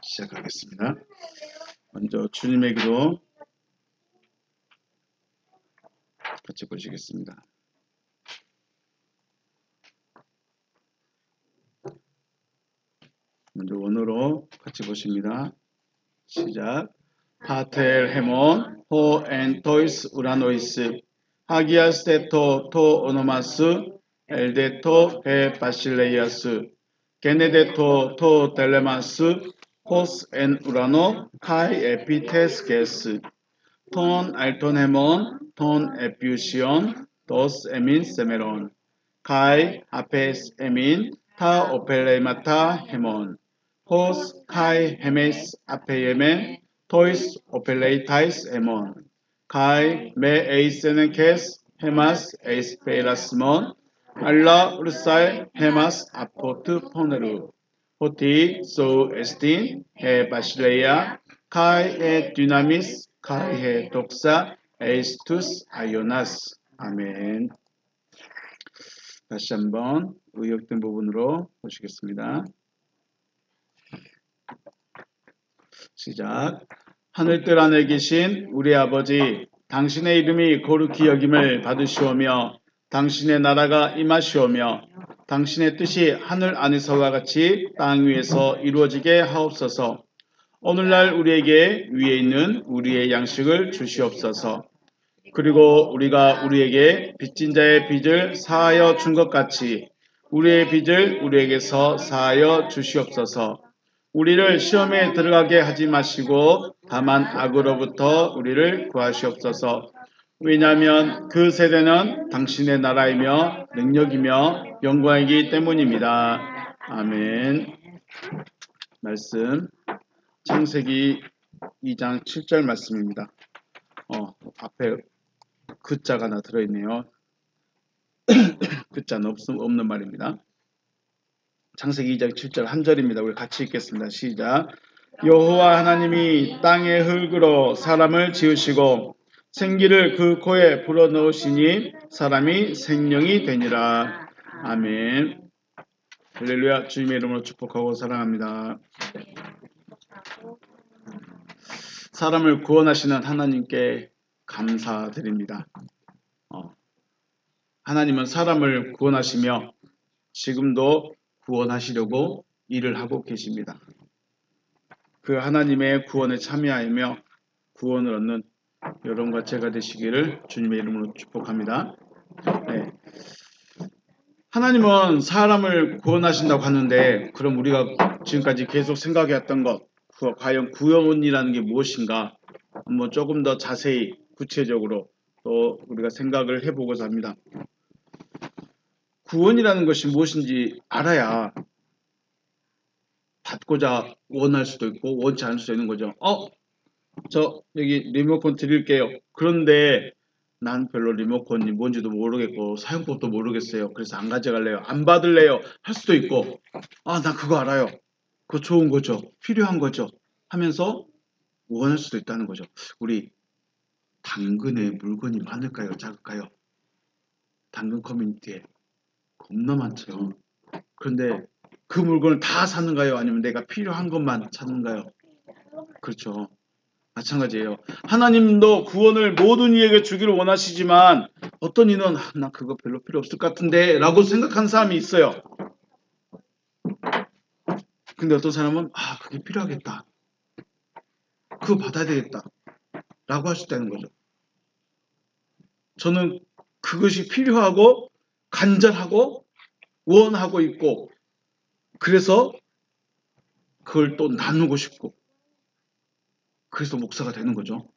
시작하겠습니다. 먼저 주님의 기도 같이 보시겠습니다. 먼저 원어로 같이 보십니다. 시작. 파텔 헤몬 호 엔 토이스 우라노이스 하기아스 데토 토 오노마스 엘데토 헤 바실레이아스 게네데토 토 텔레마스 호스 엔 우라노 카이 에피테스 게스 톤 알톤 헤몬 톤 에퓨시온 도스 에민 세메론 카이 아페스 에민 타 오펠레마타 헤몬 호스 카이 헤메스 아페예멘 토이스 오펠레이타이스 에몬 카이 메 에이세네케스 헤마스 에이스페이라스몬 알라 우르사이 헤마스 아포트 포네루 호티 소 에스틴 헤 바실레이아 카이 에 디나미스 카이 에 독사 에이스투스 아이오나스 아멘. 다시 한번 의역된 부분으로 보시겠습니다. 시작. 하늘뜰 안에 계신 우리 아버지, 당신의 이름이 거룩히 여김을 받으시오며 당신의 나라가 임하시오며 당신의 뜻이 하늘 안에서와 같이 땅 위에서 이루어지게 하옵소서. 오늘날 우리에게 위에 있는 우리의 양식을 주시옵소서. 그리고 우리가 우리에게 빚진 자의 빚을 사하여 준 것 같이 우리의 빚을 우리에게서 사하여 주시옵소서. 우리를 시험에 들어가게 하지 마시고 다만 악으로부터 우리를 구하시옵소서. 왜냐하면 그 세대는 당신의 나라이며 능력이며 영광이기 때문입니다. 아멘. 말씀 창세기 2장 7절 말씀입니다. 앞에 그자가 하나 들어있네요. 그자는 없는 말입니다. 창세기 2장 7절 한 절입니다. 우리 같이 읽겠습니다. 시작. 여호와 하나님이 땅의 흙으로 사람을 지으시고 생기를 그 코에 불어넣으시니 사람이 생명이 되니라. 아멘. 할렐루야. 주님의 이름으로 축복하고 사랑합니다. 사람을 구원하시는 하나님께 감사드립니다. 하나님은 사람을 구원하시며 지금도 구원하시려고 일을 하고 계십니다. 그 하나님의 구원에 참여하며 구원을 얻는 여러분과 제가 되시기를 주님의 이름으로 축복합니다. 네. 하나님은 사람을 구원하신다고 하는데 그럼 우리가 지금까지 계속 생각해왔던 것 과연 구원이라는 게 무엇인가 한번 조금 더 자세히 구체적으로 또 우리가 생각을 해보고자 합니다. 구원이라는 것이 무엇인지 알아야 받고자 원할 수도 있고 원치 않을 수도 있는 거죠. 저 여기 리모컨 드릴게요. 그런데 난 별로 리모컨이 뭔지도 모르겠고 사용법도 모르겠어요. 그래서 안 가져갈래요. 안 받을래요. 할 수도 있고 나 그거 알아요. 그거 좋은 거죠. 필요한 거죠. 하면서 원할 수도 있다는 거죠. 우리 당근에 물건이 많을까요? 작을까요? 당근 커뮤니티에 겁나 많죠. 그런데 그 물건을 다 사는가요? 아니면 내가 필요한 것만 찾는가요? 그렇죠. 마찬가지예요. 하나님도 구원을 모든 이에게 주기를 원하시지만 어떤 이는 나 그거 별로 필요 없을 것 같은데 라고 생각하는 사람이 있어요. 근데 어떤 사람은 그게 필요하겠다. 그거 받아야 되겠다. 라고 할 수 있다는 거죠. 저는 그것이 필요하고 간절하고 원하고 있고 그래서 그걸 또 나누고 싶고 그래서 목사가 되는 거죠.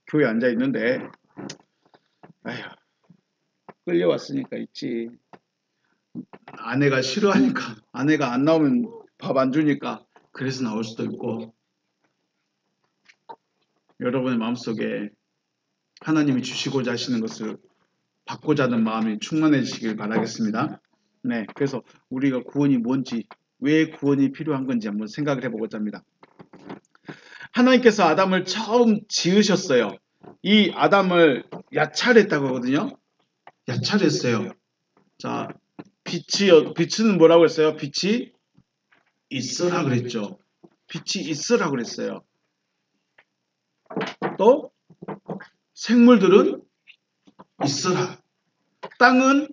교회에 앉아 있는데 끌려왔으니까 있지. 아내가 싫어하니까 아내가 안 나오면 밥 안 주니까 그래서 나올 수도 있고 여러분의 마음속에 하나님이 주시고자 하시는 것을 받고자 하는 마음이 충만해지시길 바라겠습니다. 네, 그래서 우리가 구원이 뭔지 왜 구원이 필요한 건지 한번 생각을 해보고자 합니다. 하나님께서 아담을 처음 지으셨어요. 이 아담을 야찰했다고 하거든요. 야찰했어요. 자, 빛은 뭐라고 했어요? 빛이 있어라 그랬죠. 빛이 있어라 그랬어요. 또 생물들은 있어라. 땅은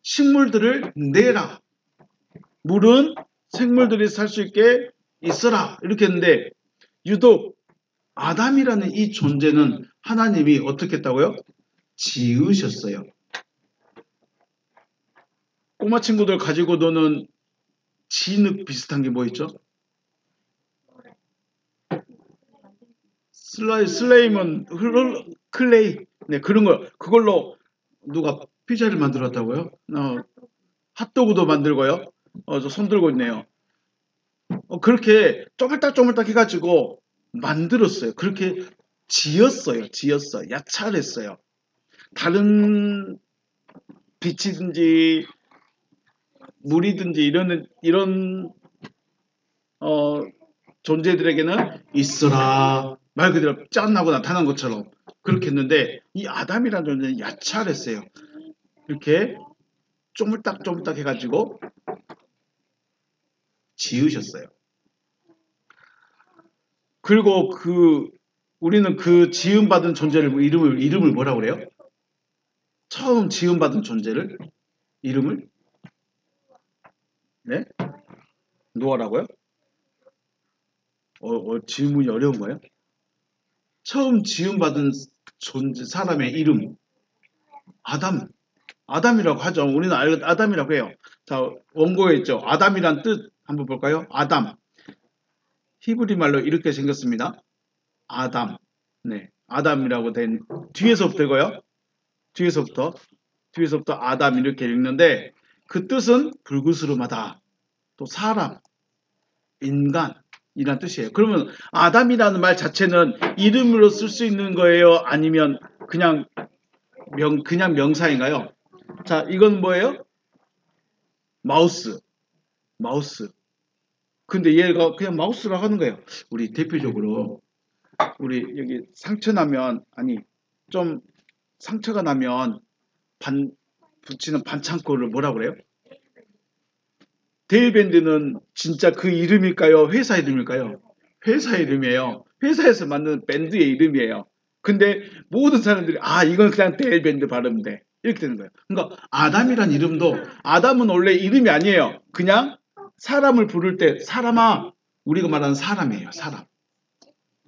식물들을 내라. 물은 생물들이 살 수 있게 있어라. 이렇게 했는데 유독 아담이라는 이 존재는 하나님이 어떻게 했다고요? 지으셨어요. 꼬마 친구들 가지고 노는 진흙 비슷한 게 뭐 있죠? 슬레임은 클레이. 네, 그런 거. 그걸로 누가 피자를 만들었다고요? 핫도그도 만들고요. 저 손 들고 있네요. 그렇게 쪼물딱쪼물딱 해가지고 만들었어요. 그렇게 지었어요. 야찰했어요. 다른 빛이든지 물이든지 이런 어, 존재들에게는 있어라 말 그대로 짠하고 나타난 것처럼 그렇게 했는데 이 아담이라는 존재는 야찰했어요. 이렇게 쪼물딱쪼물딱 해가지고 지으셨어요. 그리고 우리는 그 지음받은 존재를 이름을 뭐라고 그래요? 처음 지음받은 존재를 이름을 네? 노아라고요? 질문이 어려운 거예요? 처음 지음받은 존재 사람의 이름 아담이라고 하죠. 우리는 아담이라고 해요. 자, 원고에 있죠. 아담이란 뜻 한번 볼까요? 아담. 히브리 말로 이렇게 생겼습니다. 아담. 네. 아담이라고 된 뒤에서부터고요. 뒤에서부터 아담 이렇게 읽는데 그 뜻은 불구스름하다. 또 사람, 인간이란 뜻이에요. 그러면 아담이라는 말 자체는 이름으로 쓸 수 있는 거예요? 아니면 그냥 명사인가요? 자, 이건 뭐예요? 마우스. 근데 얘가 그냥 마우스라고 하는 거예요. 우리 대표적으로 우리 여기 좀 상처가 나면 붙이는 반창고를 뭐라 그래요? 데일밴드는 진짜 그 이름일까요? 회사 이름일까요? 회사 이름이에요. 회사에서 만든 밴드의 이름이에요. 근데 모든 사람들이 이건 그냥 데일밴드 발음인데 이렇게 되는 거예요. 그러니까 아담이란 이름도 아담은 원래 이름이 아니에요. 그냥 사람을 부를 때 사람아 우리가 말하는 사람이에요. 사람.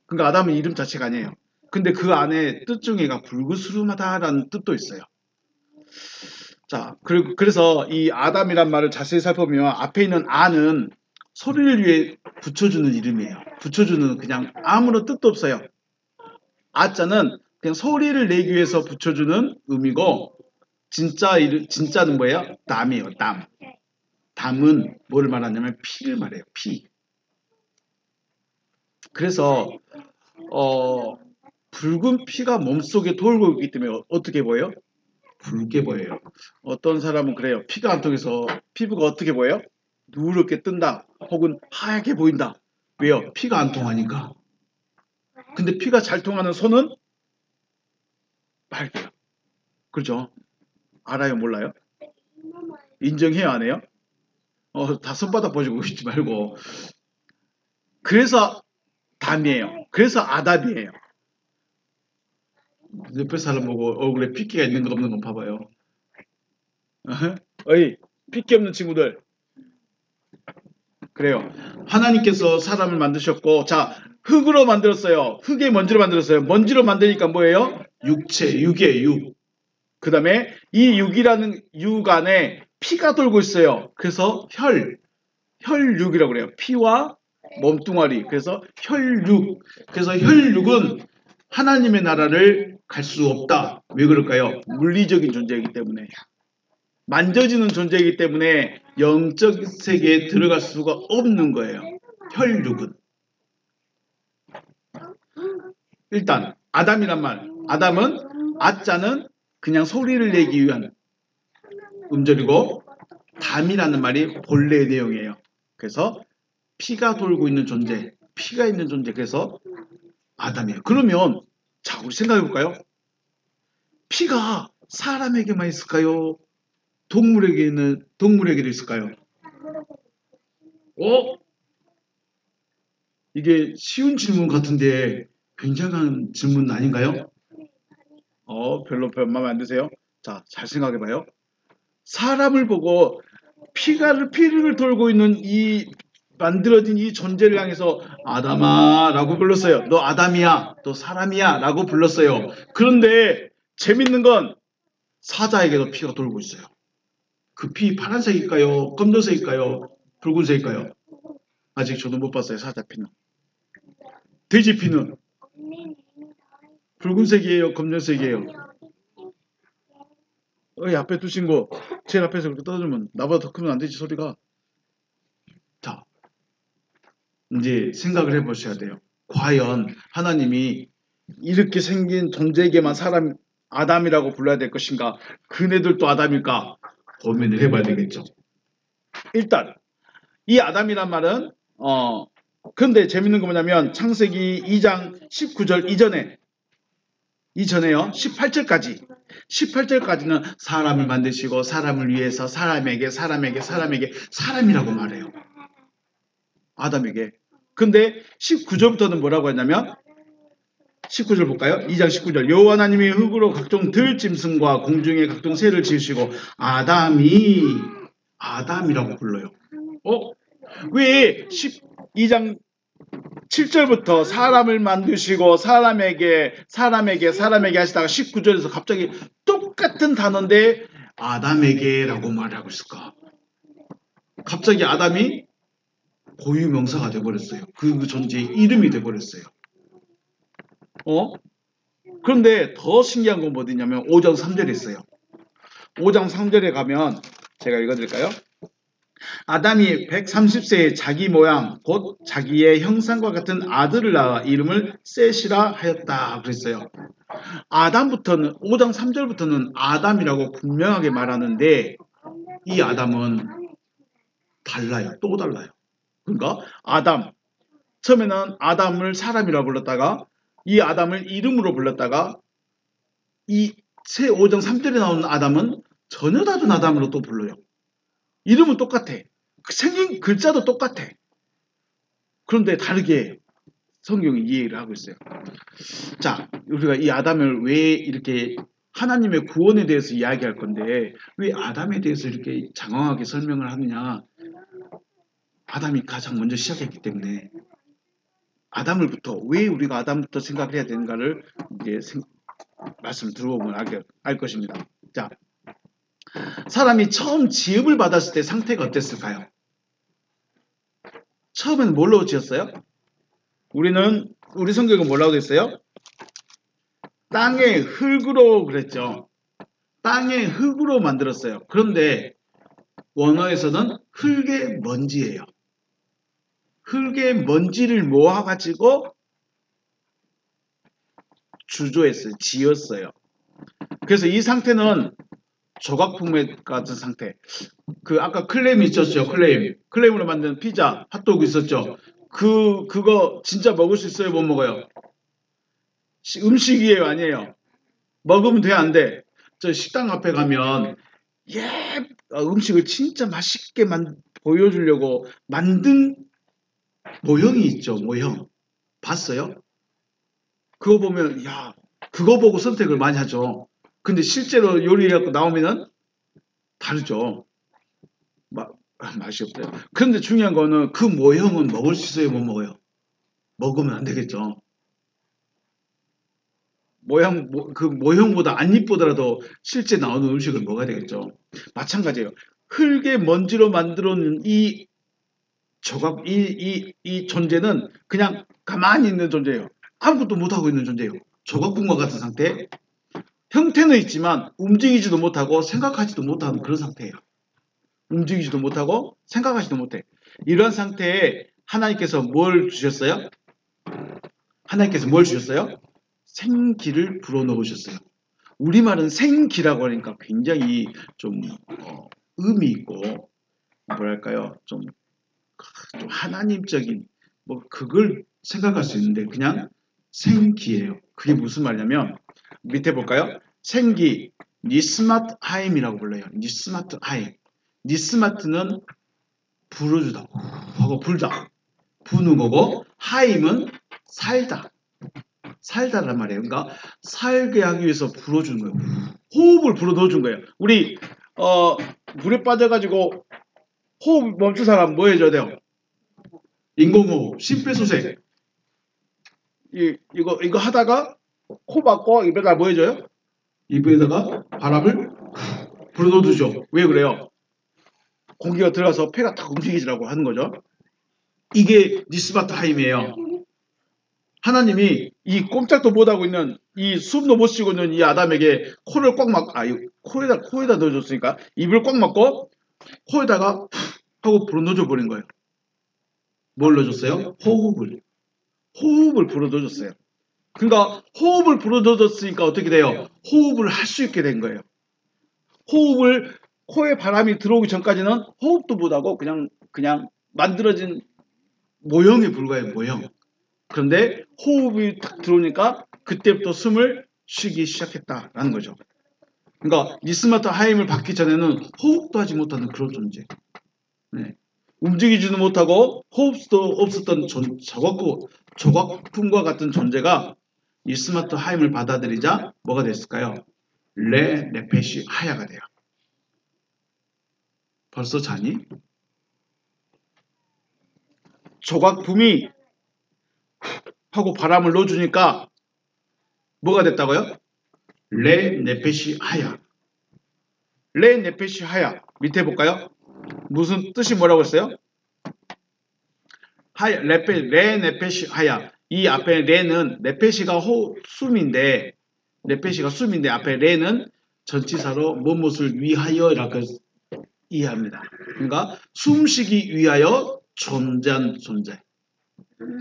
그러니까 아담은 이름 자체가 아니에요. 근데 그 안에 뜻 중에가 불구스름하다라는 뜻도 있어요. 자, 그래서 이 아담이란 말을 자세히 살펴보면 앞에 있는 아는 소리를 위해 붙여주는 이름이에요. 붙여주는 그냥 아무런 뜻도 없어요. 아자는 그냥 소리를 내기 위해서 붙여주는 의미고 진짜는 뭐예요? 담이에요. 담. 담은 뭐를 말하냐면 피를 말해요. 피. 그래서 붉은 피가 몸속에 돌고 있기 때문에 어떻게 보여요? 붉게 보여요. 어떤 사람은 그래요. 피가 안 통해서 피부가 어떻게 보여요? 누렇게 뜬다. 혹은 하얗게 보인다. 왜요? 피가 안 통하니까. 근데 피가 잘 통하는 손은 빨개요. 그렇죠? 알아요? 몰라요? 인정해요? 안 해요? 다 손바닥 보시고 있지 말고. 그래서 담이에요. 그래서 아답이에요. 옆에 사람 보고 얼굴에 핏기가 있는 거 없는 거 봐봐요. 어이, 핏기 없는 친구들. 그래요. 하나님께서 사람을 만드셨고, 자, 흙으로 만들었어요. 흙에 먼지로 만들었어요. 먼지로 만드니까 뭐예요? 육의 육. 그 다음에 이 육이라는 육 안에 피가 돌고 있어요. 그래서 혈육이라고 그래요. 피와 몸뚱아리. 그래서 혈육. 그래서 혈육은 하나님의 나라를 갈 수 없다. 왜 그럴까요? 물리적인 존재이기 때문에. 만져지는 존재이기 때문에 영적 세계에 들어갈 수가 없는 거예요. 혈육은. 일단 아담이란 말. 아담은 아자는 그냥 소리를 내기 위한 음절이고 담이라는 말이 본래의 내용이에요. 그래서 피가 돌고 있는 존재, 피가 있는 존재. 그래서 아담이에요. 그러면 자, 우리 생각해 볼까요? 피가 사람에게만 있을까요? 동물에게도 있을까요? 이게 쉬운 질문 같은데 굉장한 질문 아닌가요? 별로 마음에 안 드세요? 자, 잘 생각해봐요. 사람을 보고 피를 돌고 있는 이 만들어진 이 존재를 향해서 아담아라고 불렀어요. 너 아담이야, 너 사람이야라고 불렀어요. 그런데 재밌는 건 사자에게도 피가 돌고 있어요. 그 피 파란색일까요? 검정색일까요? 붉은색일까요? 아직 저도 못 봤어요. 사자 피는. 돼지 피는 붉은색이에요, 검정색이에요. 앞에 두신 거 제일 앞에서 그렇게 떠들면 나보다 더 크면 안 되지 소리가. 자, 이제 생각을 해보셔야 돼요. 과연 하나님이 이렇게 생긴 존재에게만 사람 아담이라고 불러야 될 것인가? 그네들도 아담일까? 고민을 해봐야 되겠죠. 일단 이 아담이란 말은 근데 재밌는 거 뭐냐면 창세기 2장 19절 이전에요. 18절까지는 사람을 만드시고 사람을 위해서 사람이라고 말해요. 아담에게. 근데 19절부터는 뭐라고 했냐면 19절 볼까요? 2장 19절 여호와 하나님이 흙으로 각종 들짐승과 공중의 각종 새를 지으시고 아담이라고 불러요. 왜 12장 7절부터 사람을 만드시고 사람에게 하시다가 19절에서 갑자기 똑같은 단어인데 아담에게라고 말하고 있을까? 갑자기 아담이 고유명사가 돼버렸어요. 그 존재의 이름이 돼버렸어요. 그런데 더 신기한 건 뭐냐면 5장 3절에 있어요. 5장 3절에 가면 제가 읽어드릴까요? 아담이 130세에 자기 모양 곧 자기의 형상과 같은 아들을 낳아 이름을 셋이라 하였다 그랬어요. 5장 3절부터는 아담이라고 분명하게 말하는데 이 아담은 달라요. 또 달라요. 그러니까 처음에는 아담을 사람이라고 불렀다가 이 아담을 이름으로 불렀다가 이 5장 3절에 나오는 아담은 전혀 다른 아담으로 또 불러요. 이름은 똑같아. 생긴 글자도 똑같아. 그런데 다르게 성경이 이해를 하고 있어요. 자, 우리가 이 아담을 왜 이렇게 하나님의 구원에 대해서 이야기할 건데 왜 아담에 대해서 이렇게 장황하게 설명을 하느냐. 아담이 가장 먼저 시작했기 때문에 아담을부터 왜 우리가 아담부터 생각을 해야 되는가를 이제 말씀 들어보면 알 것입니다. 자, 사람이 처음 지음을 받았을 때 상태가 어땠을까요? 처음에는 뭘로 지었어요? 우리 성경은 뭐라고 했어요? 땅의 흙으로 그랬죠. 땅의 흙으로 만들었어요. 그런데 원어에서는 흙의 먼지예요. 흙의 먼지를 모아가지고 주조했어요. 지었어요. 그래서 이 상태는 조각품의 같은 상태. 아까 클레임 있었죠. 클레임으로 만든 피자, 핫도그 있었죠. 그거 진짜 먹을 수 있어요? 못 먹어요? 음식이에요? 아니에요? 먹으면 돼? 안 돼? 저 식당 앞에 가면 음식을 진짜 맛있게 보여주려고 만든 모형이 있죠. 모형. 봤어요? 그거 보면 그거 보고 선택을 많이 하죠. 근데 실제로 요리해갖고 나오면은 다르죠. 맛이 없대요. 그런데 중요한 거는 그 모형은 먹을 수 있어요? 못 먹어요? 먹으면 안 되겠죠. 그 모형보다 안 이쁘더라도 실제 나오는 음식을 먹어야 되겠죠. 마찬가지예요. 흙의 먼지로 만들어 놓은 이 존재는 그냥 가만히 있는 존재예요. 아무것도 못하고 있는 존재예요. 조각분과 같은 상태. 형태는 있지만 움직이지도 못하고 생각하지도 못하는 그런 상태예요. 움직이지도 못하고 생각하지도 못해. 이러한 상태에 하나님께서 뭘 주셨어요? 생기를 불어넣으셨어요. 우리말은 생기라고 하니까 굉장히 좀 의미 있고 뭐랄까요? 좀 하나님적인 그걸 생각할 수 있는데 그냥 생기예요. 그게 무슨 말이냐면 밑에 볼까요? 생기 니스마트 하임이라고 불러요. 니스마트 하임. 니스마트는 불어주다 하고 불다. 부는 거고 하임은 살다. 살다란 말이에요. 그러니까 살게 하기 위해서 불어주는 거예요. 호흡을 불어 넣어준 거예요. 우리 물에 빠져가지고 호흡 멈춘 사람 뭐 해줘야 돼요? 인공호흡, 심폐소생. 이거 하다가 코 막고 입에다 뭐 해줘요? 입에다가 바람을 불어 넣어주죠. 왜 그래요? 공기가 들어가서 폐가 탁 움직이지라고 하는 거죠. 이게 니스바트 하임이에요. 하나님이 이 꼼짝도 못하고 있는 이 숨도 못 쉬고 있는 이 아담에게 코를 꽉 막, 코에다 넣어줬으니까 입을 꽉 막고 코에다가 하고 불어 넣어줘 버린 거예요. 뭘 넣어줬어요? 호흡을 불어 넣어줬어요. 그러니까 호흡을 불어 넣어줬으니까 어떻게 돼요? 호흡을 할 수 있게 된 거예요. 호흡을 코에 바람이 들어오기 전까지는 호흡도 못하고 그냥 만들어진 모형에 불과해요. 모형. 그런데 호흡이 딱 들어오니까 그때부터 숨을 쉬기 시작했다라는 거죠. 그러니까 니스마트 하임을 받기 전에는 호흡도 하지 못하는 그런 존재. 네. 움직이지도 못하고 호흡도 없었던 조각품과 같은 존재가 니스마트 하임을 받아들이자 뭐가 됐을까요? 레 네페시 하야가 돼요. 벌써 자니? 조각품이 하고 바람을 넣어주니까 뭐가 됐다고요? 레 네페시 하야. 레 네페시 하야. 밑에 볼까요? 무슨 뜻이 뭐라고 했어요? 하야, 레 네페시 하야. 이 앞에 레는 네페시가 숨인데 네페시가 숨인데 앞에 레는 전치사로 무엇을 위하여라고 이해합니다. 그러니까 숨쉬기 위하여 존재한 존재.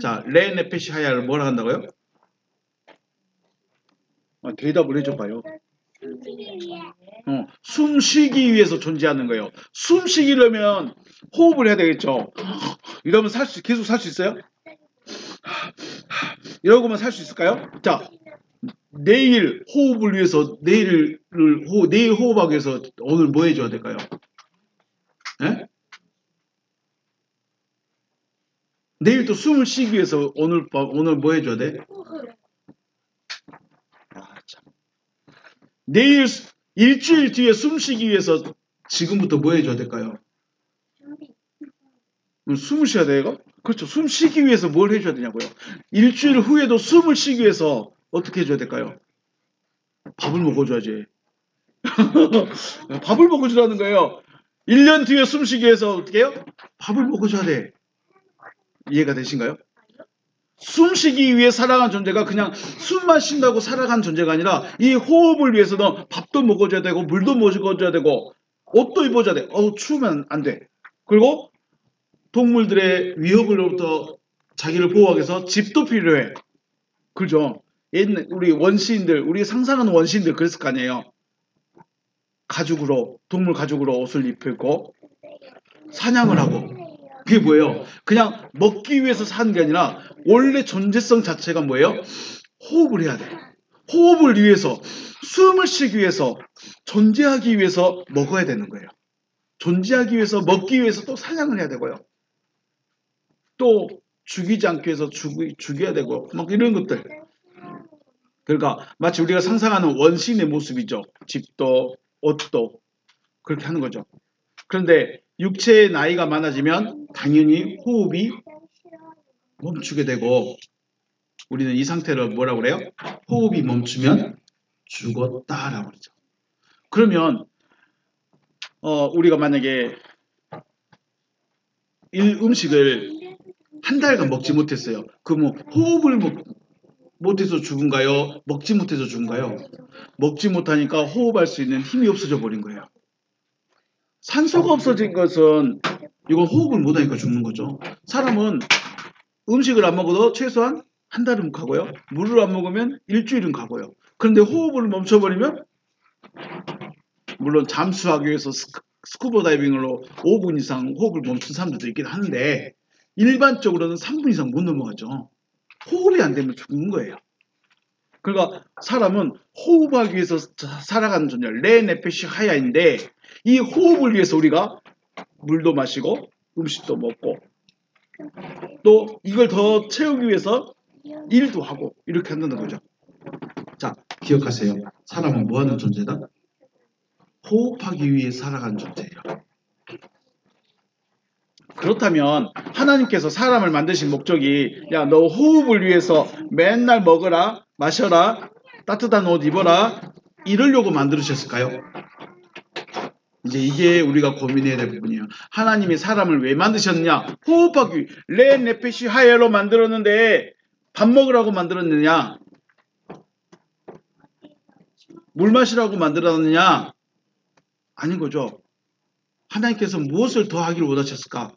자, 레 네페시 하야를 뭐라 한다고요? 대답을 해줘봐요. 숨쉬기 위해서 존재하는 거예요. 숨쉬기려면 호흡을 해야 되겠죠. 이러면 계속 살 수 있어요? 이러고만 살 수 있을까요? 자, 내일 호흡을 위해서 내일 호흡하기 위해서 오늘 뭐 해줘야 될까요? 네? 내일 또 숨을 쉬기 위해서 오늘 뭐 해줘야 돼? 참. 내일 일주일 뒤에 숨 쉬기 위해서 지금부터 뭐 해줘야 될까요? 숨을 쉬어야 돼요? 그렇죠. 숨 쉬기 위해서 뭘 해줘야 되냐고요. 일주일 후에도 숨을 쉬기 위해서 어떻게 해줘야 될까요? 밥을 먹어줘야지. 밥을 먹어주라는 거예요. 1년 뒤에 숨 쉬기 위해서 어떻게 해요? 밥을 먹어줘야 돼. 이해가 되신가요? 숨 쉬기 위해 살아간 존재가 그냥 숨만 쉰다고 살아간 존재가 아니라 이 호흡을 위해서는 밥도 먹어줘야 되고 물도 먹어줘야 되고 옷도 입어줘야 돼. 추우면 안 돼. 그리고 동물들의 위협으로부터 자기를 보호하기 위해서 집도 필요해. 그죠? 옛날 우리 원시인들, 우리 상상하는 원시인들 그랬을 거 아니에요. 동물 가죽으로 옷을 입고 사냥을 하고. 그게 뭐예요? 그냥 먹기 위해서 사는 게 아니라 원래 존재성 자체가 뭐예요? 호흡을 해야 돼. 호흡을 위해서, 숨을 쉬기 위해서, 존재하기 위해서 먹어야 되는 거예요. 존재하기 위해서, 먹기 위해서 또 사냥을 해야 되고요. 또 죽이지 않기 위해서 죽여야 되고 막 이런 것들. 그러니까 마치 우리가 상상하는 원시인의 모습이죠. 집도 옷도 그렇게 하는 거죠. 그런데 육체의 나이가 많아지면 당연히 호흡이 멈추게 되고 우리는 이 상태를 뭐라고 그래요? 호흡이 멈추면 죽었다라고 그러죠. 그러면 우리가 만약에 음식을 한 달간 먹지 못했어요. 그러면 호흡을 못해서 죽은가요? 먹지 못해서 죽은가요? 먹지 못하니까 호흡할 수 있는 힘이 없어져 버린 거예요. 산소가 없어진 것은 이건 호흡을 못하니까 죽는 거죠. 사람은 음식을 안 먹어도 최소한 한 달은 가고요. 물을 안 먹으면 일주일은 가고요. 그런데 호흡을 멈춰버리면 물론 잠수하기 위해서 스쿠버 다이빙으로 5분 이상 호흡을 멈춘 사람들도 있긴 한데 일반적으로는 3분 이상 못 넘어가죠. 호흡이 안 되면 죽는 거예요. 그러니까 사람은 호흡하기 위해서 살아가는 존재, 레 네페시 하야인데 이 호흡을 위해서 우리가 물도 마시고 음식도 먹고 또 이걸 더 채우기 위해서 일도 하고 이렇게 한다는 거죠. 자, 기억하세요. 사람은 뭐 하는 존재다? 호흡하기 위해 살아가는 존재예요. 그렇다면 하나님께서 사람을 만드신 목적이 야, 너 호흡을 위해서 맨날 먹어라, 마셔라, 따뜻한 옷 입어라 이러려고 만들으셨을까요? 이제 이게 우리가 고민해야 될 부분이에요. 하나님이 사람을 왜 만드셨냐? 호흡하기 위해 레 네페시 하예로 만들었는데 밥 먹으라고 만들었느냐? 물 마시라고 만들었느냐? 아닌 거죠. 하나님께서 무엇을 더 하기를 원하셨을까?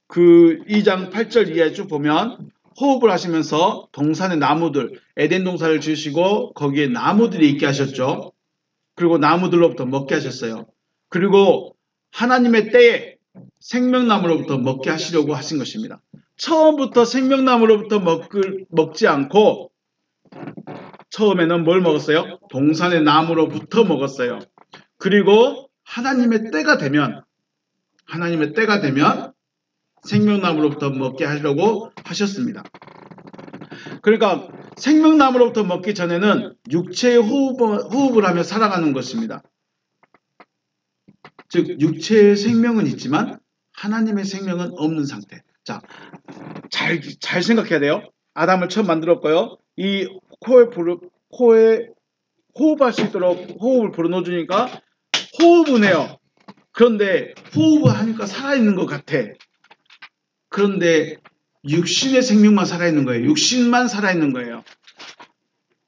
그 2장 8절 이하에 쭉 보면 호흡을 하시면서 동산의 나무들, 에덴 동산을 지으시고 거기에 나무들이 있게 하셨죠. 그리고 나무들로부터 먹게 하셨어요. 그리고 하나님의 때에 생명나무로부터 먹게 하시려고 하신 것입니다. 처음부터 생명나무로부터 먹지 않고 처음에는 뭘 먹었어요? 동산의 나무로부터 먹었어요. 그리고 하나님의 때가 되면 생명나무로부터 먹게 하려고 하셨습니다. 그러니까 생명나무로부터 먹기 전에는 육체의 호흡을 하며 살아가는 것입니다. 즉 육체의 생명은 있지만 하나님의 생명은 없는 상태. 자, 잘 생각해야 돼요. 아담을 처음 만들었고요. 이 코에 호흡할 수 있도록 호흡을 불어넣어주니까 호흡은 해요. 그런데 호흡을 하니까 살아있는 것 같아. 그런데 육신의 생명만 살아있는 거예요. 육신만 살아있는 거예요.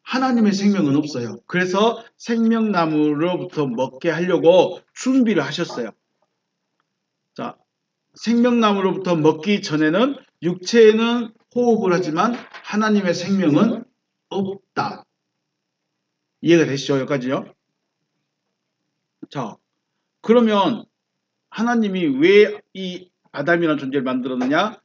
하나님의 생명은 없어요. 그래서 생명나무로부터 먹게 하려고 준비를 하셨어요. 자, 생명나무로부터 먹기 전에는 육체에는 호흡을 하지만 하나님의 생명은 없다. 이해가 되시죠? 여기까지요? 자, 그러면 하나님이 왜 이 아담이라는 존재를 만들었느냐?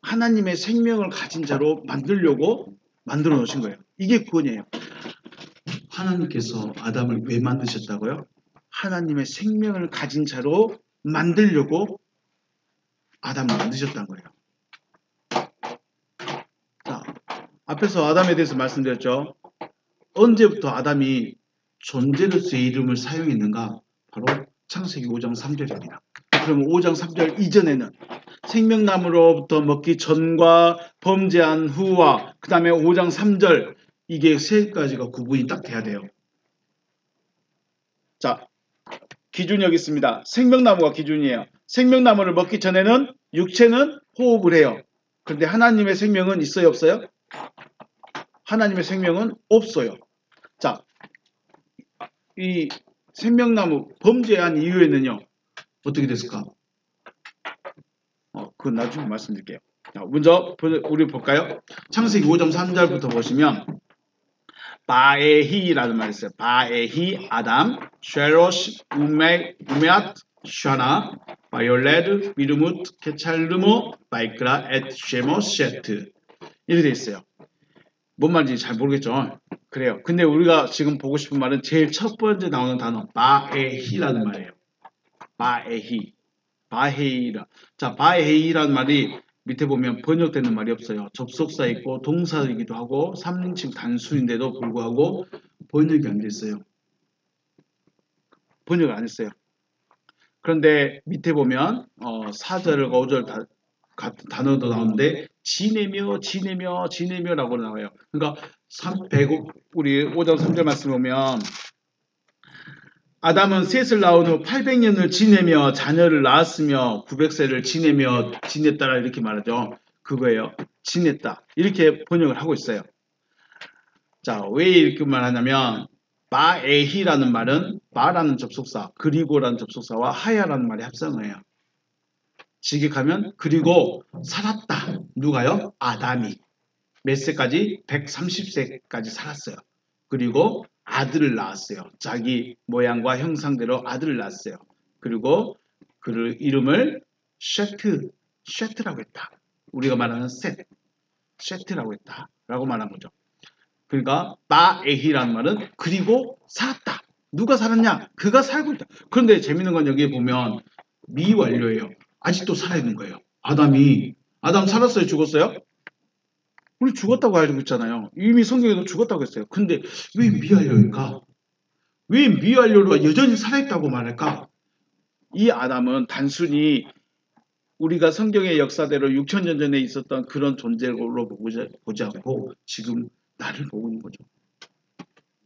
하나님의 생명을 가진 자로 만들려고 만들어 놓으신 거예요. 이게 구원이에요. 하나님께서 아담을 왜 만드셨다고요? 하나님의 생명을 가진 자로 만들려고 아담을 만드셨다는 거예요. 자, 앞에서 아담에 대해서 말씀드렸죠. 언제부터 아담이 존재로서의 이름을 사용했는가? 바로 창세기 5장 3절입니다. 그러면 5장 3절 이전에는 생명나무로부터 먹기 전과 범죄한 후와 그 다음에 5장 3절 이게 세 가지가 구분이 딱 돼야 돼요. 자, 기준이 여기 있습니다. 생명나무가 기준이에요. 생명나무를 먹기 전에는 육체는 호흡을 해요. 그런데 하나님의 생명은 있어요, 없어요? 하나님의 생명은 없어요. 자, 이 생명나무 범죄한 이후에는요. 어떻게 됐을까? 그건 나중에 말씀드릴게요. 자, 먼저 우리 볼까요? 창세기 5장 3절부터 보시면 바에히라는 말이 있어요. 바에히 아담 쉐로시 우메앗 샤나 바이올레드 미르무트 케찰르모 바이크라 엣 쉐모 셰트 이렇게 돼 있어요. 뭔 말인지 잘 모르겠죠? 그래요. 근데 우리가 지금 보고 싶은 말은 제일 첫 번째 나오는 단어 바에히라는 말이에요. 바에히 바헤이라. 자, 바헤이라는 말이 밑에 보면 번역되는 말이 없어요. 접속사 있고 동사이기도 하고 3인칭 단수인데도 불구하고 번역이 안 됐어요. 번역을 안 했어요. 그런데 밑에 보면 4절과 5절 같은 단어도 나오는데 지내며라고 나와요. 그러니까 우리 5장 3절 말씀 보면 아담은 셋을 낳은 후 800년을 지내며 자녀를 낳았으며 900세를 지냈다라 이렇게 말하죠. 그거예요. 지냈다. 이렇게 번역을 하고 있어요. 자, 왜 이렇게 말하냐면 바에히라는 말은 바라는 접속사, 그리고라는 접속사와 하야라는 말이 합성어예요. 직역하면 그리고 살았다. 누가요? 아담이. 몇 세까지? 130세까지 살았어요. 그리고 아들을 낳았어요. 자기 모양과 형상대로 아들을 낳았어요. 그리고 그 이름을 셰트라고 했다. 우리가 말하는 셰트라고 했다. 라고 말한 거죠. 그러니까 바에히라는 말은 그리고 살았다. 누가 살았냐? 그가 살고 있다. 그런데 재밌는 건 여기에 보면 미완료예요. 아직도 살아있는 거예요. 아담 살았어요? 죽었어요? 우리 죽었다고 알고 있잖아요. 이미 성경에도 죽었다고 했어요. 근데 왜 미완료일까? 왜 미완료로 여전히 살아있다고 말할까? 이 아담은 단순히 우리가 성경의 역사대로 6천년 전에 있었던 그런 존재로 보지 않고 지금 나를 보고 있는 거죠.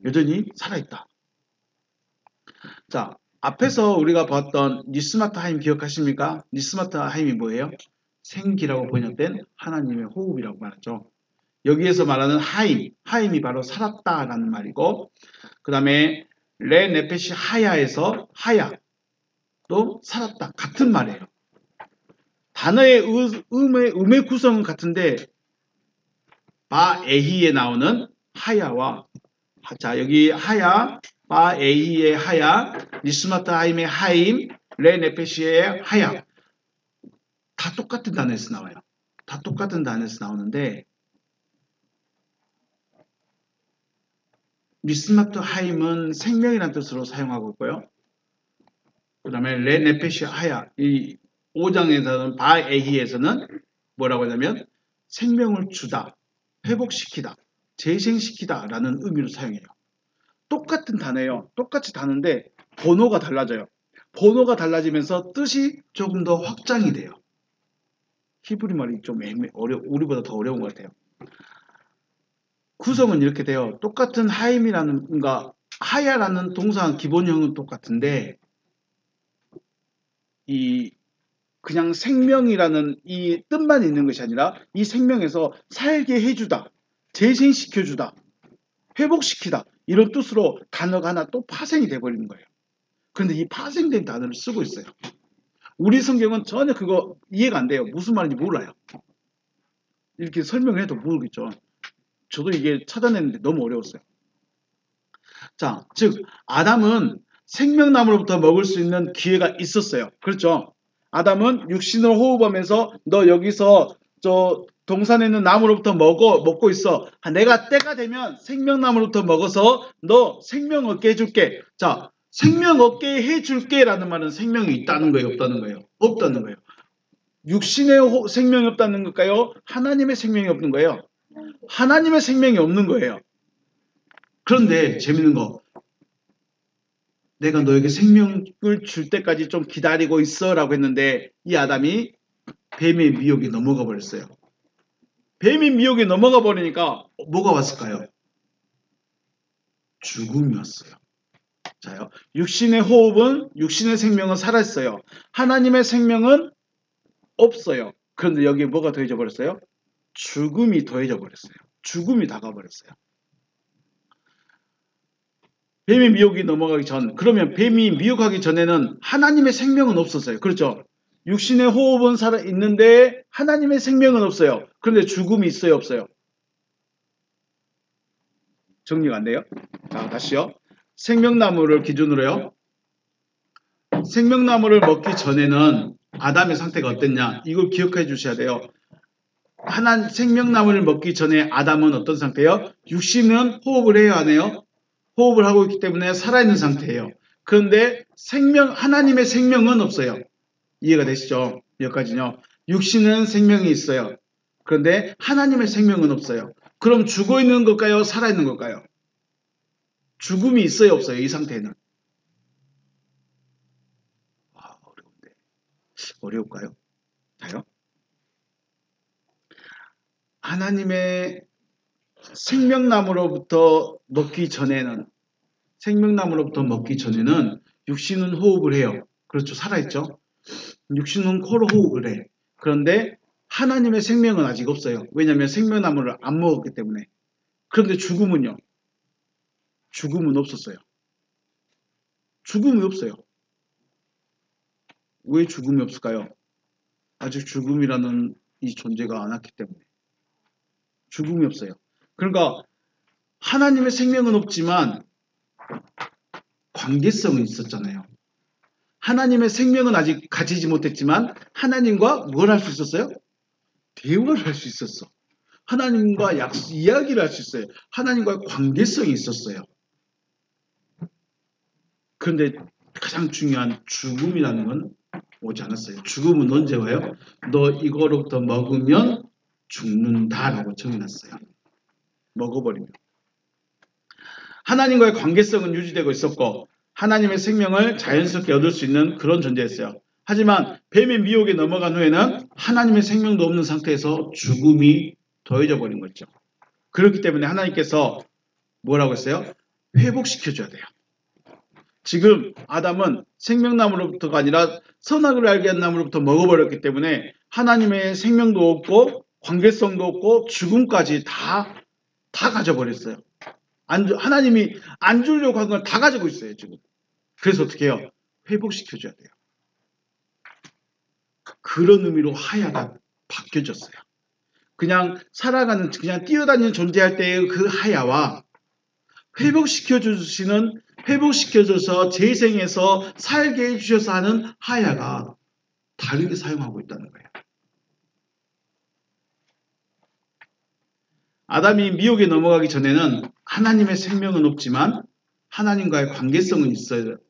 여전히 살아있다. 자, 앞에서 우리가 봤던 니스마트 하임 기억하십니까? 니스마트 하임이 뭐예요? 생기라고 번역된 하나님의 호흡이라고 말하죠. 여기에서 말하는 하임이 바로 살았다라는 말이고, 그 다음에 레 네페시 하야에서 하야도 살았다 같은 말이에요. 단어의 음의 구성은 같은데 바에히에 나오는 하야와 자 여기 하야 바에히의 하야 니스마트 하임의 하임 레 네페시의 하야 다 똑같은 단어에서 나와요. 다 똑같은 단어에서 나오는데 니스마트 하임은 생명이라는 뜻으로 사용하고 있고요. 그 다음에 레 네페시 하야 이 5장에서는 바에히에서는 뭐라고 하냐면 생명을 주다, 회복시키다, 재생시키다 라는 의미로 사용해요. 똑같은 단어예요. 똑같이 단어인데 번호가 달라져요. 번호가 달라지면서 뜻이 조금 더 확장이 돼요. 히브리 말이 좀 우리보다 더 어려운 것 같아요. 구성은 이렇게 돼요. 똑같은 하임이라는 뭔가 하야라는 동사 기본형은 똑같은데 이 그냥 생명이라는 이 뜻만 있는 것이 아니라 이 생명에서 살게 해주다, 재생시켜주다, 회복시키다 이런 뜻으로 단어가 하나 또 파생이 돼버리는 거예요. 그런데 이 파생된 단어를 쓰고 있어요. 우리 성경은 전혀 그거 이해가 안 돼요. 무슨 말인지 몰라요. 이렇게 설명을 해도 모르겠죠. 저도 이게 찾아내는데 너무 어려웠어요. 자, 즉 아담은 생명나무로부터 먹을 수 있는 기회가 있었어요. 그렇죠? 아담은 육신을 호흡하면서 너 여기서 저 동산에 있는 나무로부터 먹고 있어. 내가 때가 되면 생명나무로부터 먹어서 너 생명 얻게 해줄게. 자, 생명 얻게 해줄게 라는 말은 생명이 있다는 거예요? 없다는 거예요? 없다는 거예요. 육신의 생명이 없다는 걸까요? 하나님의 생명이 없는 거예요? 하나님의 생명이 없는 거예요. 그런데 재밌는 거 내가 너에게 생명을 줄 때까지 좀 기다리고 있어 라고 했는데 이 아담이 뱀의 미혹에 넘어가 버렸어요. 뱀의 미혹에 넘어가 버리니까 뭐가 왔을까요? 죽음이 왔어요. 자요. 육신의 호흡은 육신의 생명은 살았어요. 하나님의 생명은 없어요. 그런데 여기에 뭐가 더해져 버렸어요? 죽음이 더해져 버렸어요. 죽음이 다가 버렸어요. 뱀이 미혹이 넘어가기 전 그러면 뱀이 미혹하기 전에는 하나님의 생명은 없었어요. 그렇죠? 육신의 호흡은 살아있는데 하나님의 생명은 없어요. 그런데 죽음이 있어요? 없어요? 정리가 안 돼요? 자, 다시요. 생명나무를 기준으로요. 생명나무를 먹기 전에는 아담의 상태가 어땠냐? 이걸 기억해 주셔야 돼요. 생명나무를 먹기 전에 아담은 어떤 상태예요? 육신은 호흡을 해야 하네요. 호흡을 하고 있기 때문에 살아있는 상태예요. 그런데 하나님의 생명은 없어요. 이해가 되시죠? 여기까지요. 육신은 생명이 있어요. 그런데 하나님의 생명은 없어요. 그럼 죽어 있는 걸까요? 살아있는 걸까요? 죽음이 있어요? 없어요? 이 상태는. 어려운데. 어려울까요? 자요? 하나님의 생명나무로부터 먹기 전에는 육신은 호흡을 해요. 그렇죠. 살아있죠. 육신은 코로 호흡을 해. 그런데 하나님의 생명은 아직 없어요. 왜냐하면 생명나무를 안 먹었기 때문에. 그런데 죽음은요. 죽음은 없었어요. 죽음이 없어요. 왜 죽음이 없을까요? 아직 죽음이라는 이 존재가 안 왔기 때문에. 죽음이 없어요. 그러니까 하나님의 생명은 없지만 관계성은 있었잖아요. 하나님의 생명은 아직 가지지 못했지만 하나님과 뭘 할 수 있었어요? 대화를 할 수 있었어. 하나님과 이야기를 할 수 있어요. 하나님과의 관계성이 있었어요. 그런데 가장 중요한 죽음이라는 건 오지 않았어요. 죽음은 언제 와요? 너 이거로부터 먹으면 죽는다라고 정해놨어요. 먹어버리면. 하나님과의 관계성은 유지되고 있었고 하나님의 생명을 자연스럽게 얻을 수 있는 그런 존재였어요. 하지만 뱀의 미혹에 넘어간 후에는 하나님의 생명도 없는 상태에서 죽음이 더해져 버린 거죠. 그렇기 때문에 하나님께서 뭐라고 했어요? 회복시켜줘야 돼요. 지금 아담은 생명나무로부터가 아니라 선악을 알게 한 나무로부터 먹어버렸기 때문에 하나님의 생명도 없고 관계성도 없고 죽음까지 다 가져버렸어요. 하나님이 안 주려고 한 건 다 가지고 있어요, 지금. 그래서 어떻게 해요? 회복시켜줘야 돼요. 그런 의미로 하야가 바뀌어졌어요. 그냥 살아가는, 그냥 뛰어다니는 존재할 때의 그 하야와 회복시켜줘서 재생해서 살게 해주셔서 하는 하야가 다르게 사용하고 있다는 거예요. 아담이 미혹에 넘어가기 전에는 하나님의 생명은 없지만 하나님과의 관계성은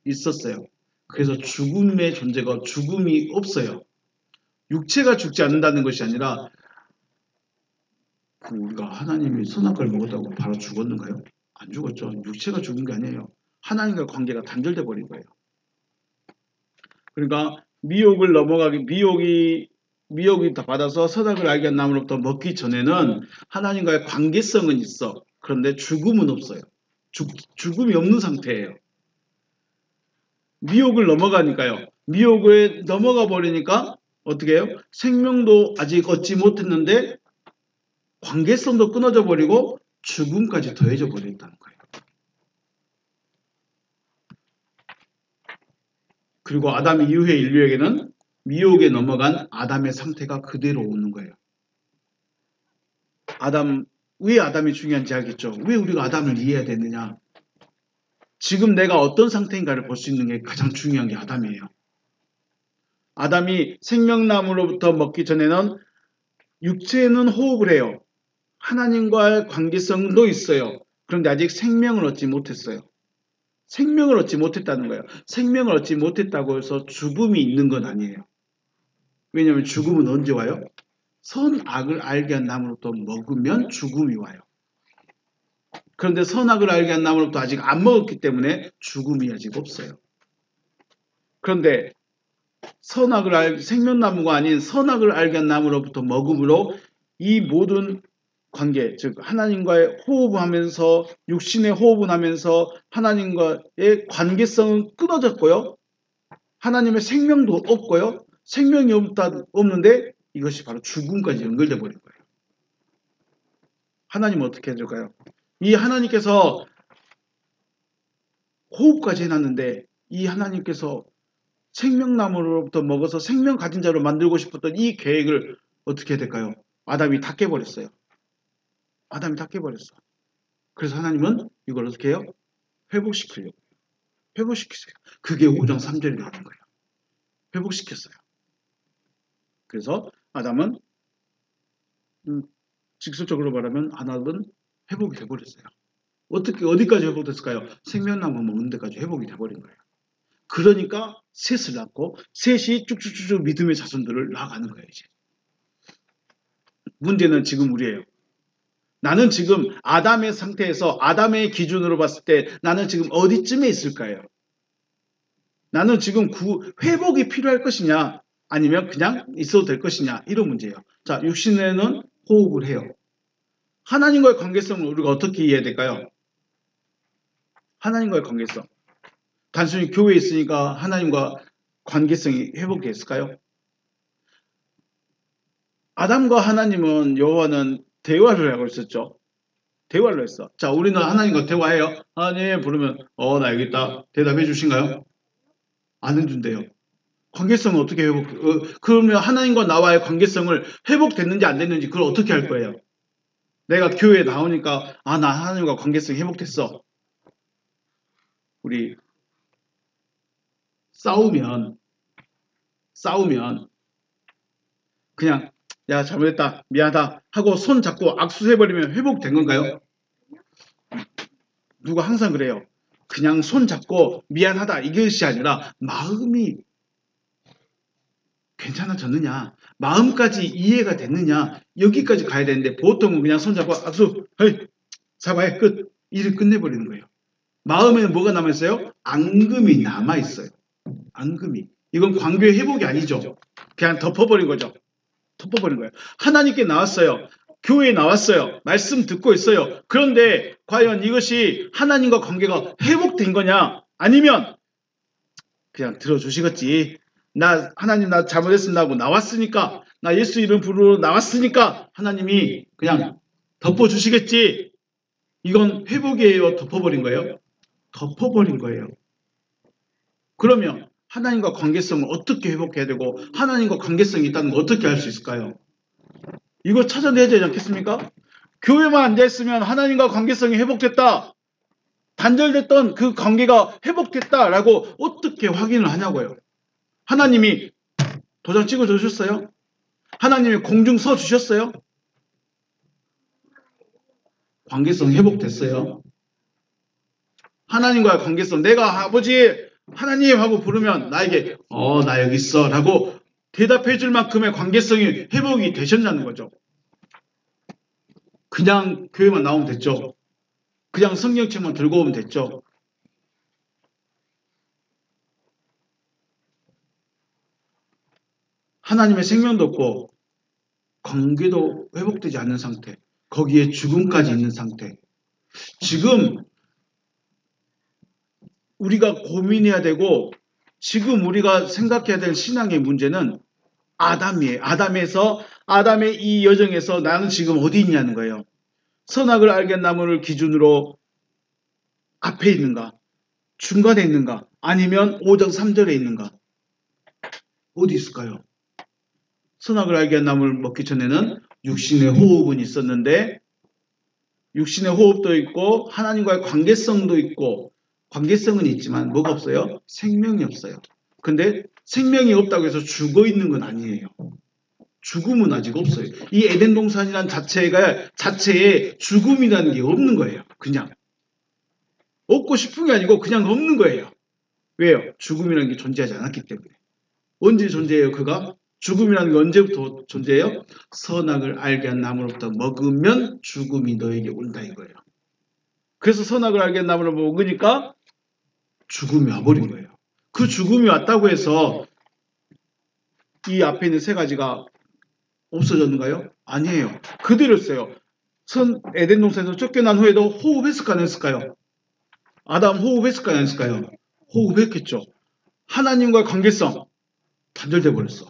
있었어요. 그래서 죽음의 존재가 죽음이 없어요. 육체가 죽지 않는다는 것이 아니라 우리가 하나님이 선악과를 먹었다고 바로 죽었는가요? 안 죽었죠. 육체가 죽은 게 아니에요. 하나님과의 관계가 단절돼 버린 거예요. 그러니까 미혹이 다 받아서 선악을 알게 한 나무로부터 먹기 전에는 하나님과의 관계성은 있어. 그런데 죽음은 없어요. 죽음이 없는 상태예요. 미혹을 넘어가니까요. 미혹에 넘어가 버리니까 어떻게 해요? 생명도 아직 얻지 못했는데 관계성도 끊어져 버리고 죽음까지 더해져 버린다는 거예요. 그리고 아담 이후의 인류에게는 미혹에 넘어간 아담의 상태가 그대로 오는 거예요. 왜 아담이 중요한지 알겠죠? 왜 우리가 아담을 이해해야 되느냐? 지금 내가 어떤 상태인가를 볼 수 있는 게 가장 중요한 게 아담이에요. 아담이 생명나무로부터 먹기 전에는 육체는 호흡을 해요. 하나님과의 관계성도 있어요. 그런데 아직 생명을 얻지 못했어요. 생명을 얻지 못했다는 거예요. 생명을 얻지 못했다고 해서 죽음이 있는 건 아니에요. 왜냐하면 죽음은 언제 와요? 선악을 알게 한 나무로부터 먹으면 죽음이 와요. 그런데 선악을 알게 한 나무로부터 아직 안 먹었기 때문에 죽음이 아직 없어요. 그런데 생명나무가 아닌 선악을 알게 한 나무로부터 먹음으로 이 모든 관계, 즉 하나님과의 호흡을 하면서 육신의 호흡을 하면서 하나님과의 관계성은 끊어졌고요. 하나님의 생명도 없고요. 생명이 없는데 이것이 바로 죽음까지 연결돼 버린 거예요. 하나님은 어떻게 해줄까요? 이 하나님께서 호흡까지 해놨는데 이 하나님께서 생명나무로부터 먹어서 생명 가진 자로 만들고 싶었던 이 계획을 어떻게 해야 될까요? 아담이 다 깨버렸어요. 아담이 다 깨버렸어. 그래서 하나님은 이걸 어떻게 해요? 회복시키려고. 회복시키세요. 그게 5장 3절에 나오는 거예요. 회복시켰어요. 그래서 아담은 직설적으로 말하면 아담은 회복이 돼버렸어요. 어디까지 회복됐을까요? 생명나무 먹는 데까지 회복이 돼버린 거예요. 그러니까 셋을 낳고 셋이 쭉쭉쭉 믿음의 자손들을 낳아가는 거예요. 이제. 문제는 지금 우리예요. 나는 지금 아담의 상태에서 아담의 기준으로 봤을 때 나는 지금 어디쯤에 있을까요? 나는 지금 회복이 필요할 것이냐 아니면 그냥 있어도 될 것이냐 이런 문제예요. 자, 육신에는 호흡을 해요. 하나님과의 관계성을 우리가 어떻게 이해해야 될까요? 하나님과의 관계성. 단순히 교회에 있으니까 하나님과 관계성이 회복됐을까요? 아담과 하나님은 여호와는 대화를 하고 있었죠. 대화를 했어. 자, 우리는 하나님과 대화해요. 하나님 부르면 나 여기 있다. 대답해 주신가요? 안 해준대요. 관계성은 어떻게 그러면 하나님과 나와의 관계성을 회복됐는지 안 됐는지 그걸 어떻게 할 거예요? 내가 교회에 나오니까 나 하나님과 관계성이 회복됐어. 우리 싸우면 그냥 야 잘못했다 미안하다 하고 손 잡고 악수해버리면 회복된 건가요? 누가 항상 그래요. 그냥 손 잡고 미안하다 이것이 아니라 마음이 괜찮아졌느냐? 마음까지 이해가 됐느냐? 여기까지 가야 되는데 보통은 그냥 손잡고 악수, 헤이, 사과해, 끝. 일을 끝내버리는 거예요. 마음에는 뭐가 남아있어요? 앙금이 남아있어요. 앙금이. 이건 관계의 회복이 아니죠. 그냥 덮어버린 거죠. 덮어버린 거예요. 하나님께 나왔어요. 교회에 나왔어요. 말씀 듣고 있어요. 그런데 과연 이것이 하나님과 관계가 회복된 거냐? 아니면 그냥 들어주시겠지. 하나님 나 잘못했습니다 하고 나왔으니까, 나 예수 이름 부르러 나왔으니까 하나님이 그냥 덮어주시겠지. 이건 회복이에요? 덮어버린 거예요? 덮어버린 거예요. 그러면 하나님과 관계성을 어떻게 회복해야 되고 하나님과 관계성이 있다는 걸 어떻게 할 수 있을까요? 이거 찾아내야 되지 않겠습니까? 교회만 앉아있으면 하나님과 관계성이 회복됐다. 단절됐던 그 관계가 회복됐다라고 어떻게 확인을 하냐고요. 하나님이 도장 찍어 주셨어요? 하나님이 공중 서 주셨어요? 관계성 회복됐어요? 하나님과의 관계성, 내가 아버지 하나님 하고 부르면 나에게 나 여기 있어 라고 대답해 줄 만큼의 관계성이 회복이 되셨냐는 거죠. 그냥 교회만 나오면 됐죠. 그냥 성경책만 들고 오면 됐죠. 하나님의 생명도 없고 관계도 회복되지 않는 상태, 거기에 죽음까지 있는 상태. 지금 우리가 고민해야 되고 지금 우리가 생각해야 될 신앙의 문제는 아담이에요. 아담의 이 여정에서 나는 지금 어디 있냐는 거예요. 선악을 알게 나무를 기준으로 앞에 있는가? 중간에 있는가? 아니면 5장 3절에 있는가? 어디 있을까요? 선악을 알게 한 나무를 먹기 전에는 육신의 호흡은 있었는데 육신의 호흡도 있고 하나님과의 관계성도 있고 관계성은 있지만 뭐가 없어요? 생명이 없어요. 근데 생명이 없다고 해서 죽어 있는 건 아니에요. 죽음은 아직 없어요. 이 에덴 동산이란 자체에 죽음이라는 게 없는 거예요. 그냥 없고 싶은 게 아니고 그냥 없는 거예요. 왜요? 죽음이라는 게 존재하지 않았기 때문에. 언제 존재해요? 그가? 죽음이라는 게 언제부터 존재해요? 선악을 알게 한 나무로부터 먹으면 죽음이 너에게 온다 이거예요. 그래서 선악을 알게 한 나무를 먹으니까 죽음이 와버린 거예요. 그 죽음이 왔다고 해서 이 앞에 있는 세 가지가 없어졌는가요? 아니에요. 그대로였어요. 에덴 동산에서 쫓겨난 후에도 호흡했을까 안 했을까요? 아담 호흡했을까 안 했을까요? 호흡했겠죠. 하나님과의 관계성 단절돼 버렸어.